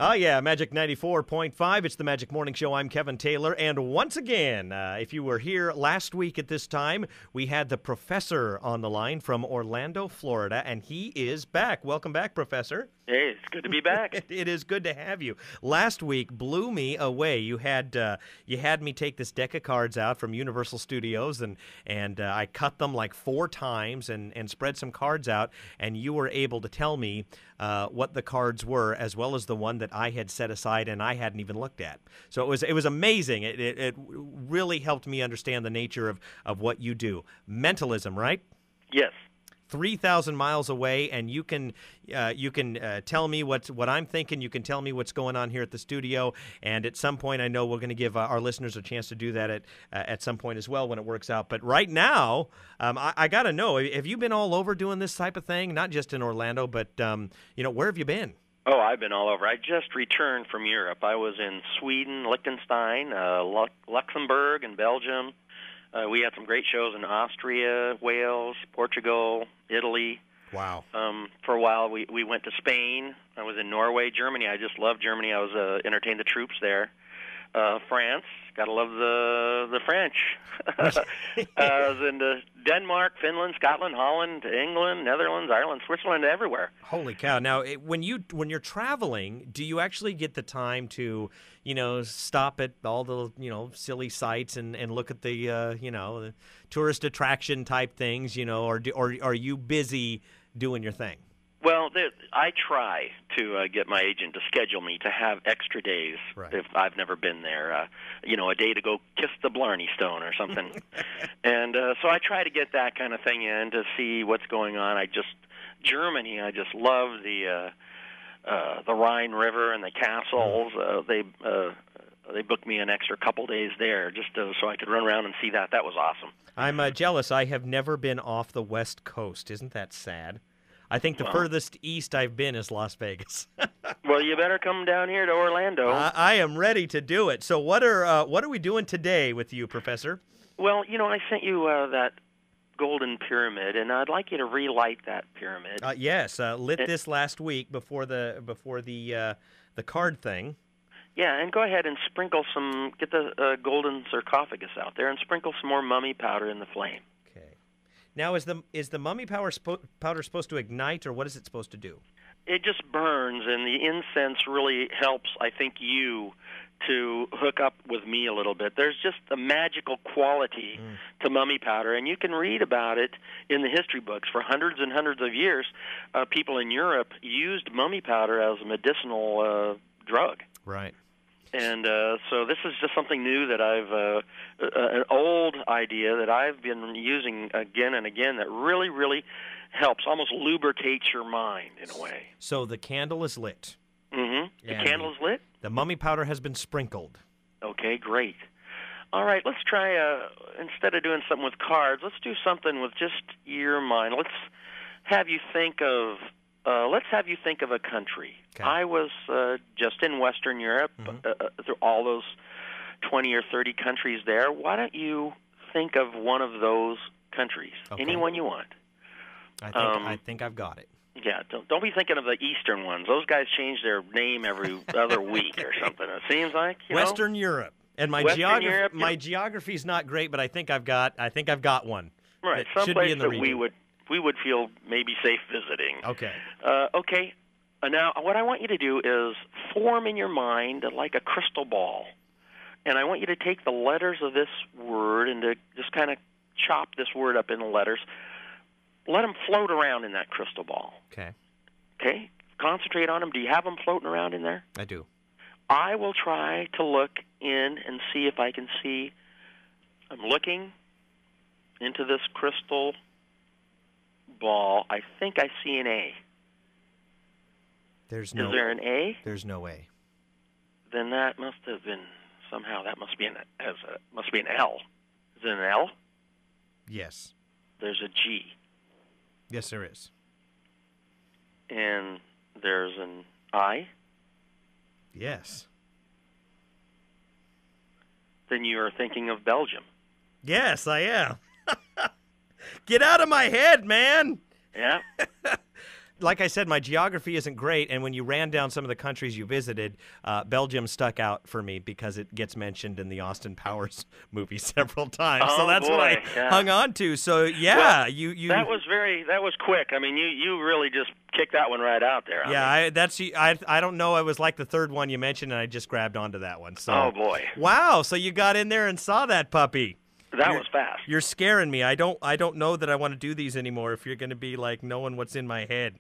Oh, yeah, Magic 94.5. It's the Magic Morning Show. I'm Kevin Taylor. And once again, if you were here last week at this time, we had the professor on the line from Orlando, Florida, and he is back. Welcome back, Professor. Hey, it's good to be back. It is good to have you. Last week blew me away. You had me take this deck of cards out from Universal Studios, and I cut them like 4 times and spread some cards out, and you were able to tell me what the cards were, as well as the one that I had set aside and I hadn't even looked at. So it was amazing. It really helped me understand the nature of what you do. Mentalism, right? Yes. 3,000 miles away, and you can tell me what I'm thinking. You can tell me what's going on here at the studio, and at some point, I know we're going to give our listeners a chance to do that at some point as well when it works out. But right now, I got to know: have you been all over doing this type of thing? Not just in Orlando, but where have you been? Oh, I've been all over. I just returned from Europe. I was in Sweden, Liechtenstein, Luxembourg, and Belgium. We had some great shows in Austria, Wales, Portugal, Italy. Wow. For a while, we went to Spain. I was in Norway, Germany. I just love Germany. I was entertained the troops there. France, gotta love the French. I was in Denmark, Finland, Scotland, Holland, England, Netherlands, Ireland, Switzerland, everywhere. Holy cow! Now, when you're traveling, do you actually get the time to stop at all the silly sites and look at the tourist attraction type things, or are you busy doing your thing? Well, I try to get my agent to schedule me to have extra days if I've never been there. A day to go kiss the Blarney Stone or something. And so I try to get that kind of thing in to see what's going on. Germany, I just love the Rhine River and the castles. They booked me an extra couple days there just so I could run around and see that. That was awesome. I'm jealous. I have never been off the West Coast. Isn't that sad? I think the furthest east I've been is Las Vegas. Well, you better come down here to Orlando. I am ready to do it. So what are we doing today with you, Professor? Well, I sent you that golden pyramid, and I'd like you to relight that pyramid. Yes, lit this last week before the card thing. Yeah, and go ahead and sprinkle get the golden sarcophagus out there and sprinkle some more mummy powder in the flame. Now, is the mummy powder supposed to ignite, or what is it supposed to do? It just burns, and the incense really helps, I think, you to hook up with me a little bit. There's just a magical quality to mummy powder, and you can read about it in the history books. For hundreds and hundreds of years, people in Europe used mummy powder as a medicinal drug. Right. And so this is just something new that an old idea that I've been using again and again that really, really helps, almost lubricates your mind in a way. So the candle is lit. Mm-hmm. The candle is lit? The mummy powder has been sprinkled. Okay, great. All right, let's try, instead of doing something with cards, let's do something with just your mind. Let's have you think of a country. Okay. I was just in Western Europe, through all those 20 or 30 countries there. Why don't you think of one of those countries? Okay. Any one you want. I think I've got it. Yeah, don't be thinking of the Eastern ones. Those guys change their name every other week or something. It seems like Western Europe. And my geography's not great, but I think I've got one. Right, someplace that we would feel maybe safe visiting. Okay. Okay. Now, what I want you to do is form in your mind like a crystal ball. And I want you to take the letters of this word and to just kind of chop this word up into letters. Let them float around in that crystal ball. Okay. Okay? Concentrate on them. Do you have them floating around in there? I do. I will try to look in and see if I can see. I'm looking into this crystal ball. I think I see an A. Is there an A? There's no A. Then that must have been somehow. That must be an L. Is it an L? Yes. There's a G. Yes, there is. And there's an I. Yes. Then you are thinking of Belgium. Yes, I am. Get out of my head, man. Yeah. like I said, my geography isn't great, and when you ran down some of the countries you visited, Belgium stuck out for me because it gets mentioned in the Austin Powers movie several times. Oh, so that's boy. what I hung on to. So yeah, well, you that was quick. I mean, you really just kicked that one right out there. I don't know. It was like the third one you mentioned, and I just grabbed onto that one. So oh boy! Wow! So you got in there and saw that puppy. That was fast. You're scaring me. I don't know that I want to do these anymore if you're going to be like knowing what's in my head.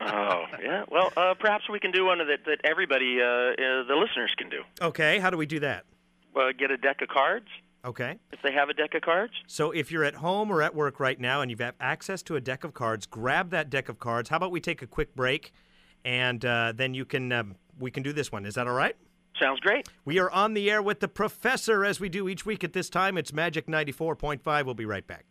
Oh, yeah. Well, perhaps we can do one that everybody, the listeners can do. Okay. How do we do that? Well, get a deck of cards. Okay. If they have a deck of cards. So if you're at home or at work right now and you've have access to a deck of cards, grab that deck of cards. How about we take a quick break, and then we can do this one. Is that all right? Sounds great. We are on the air with the professor as we do each week at this time. It's Magic 94.5. We'll be right back.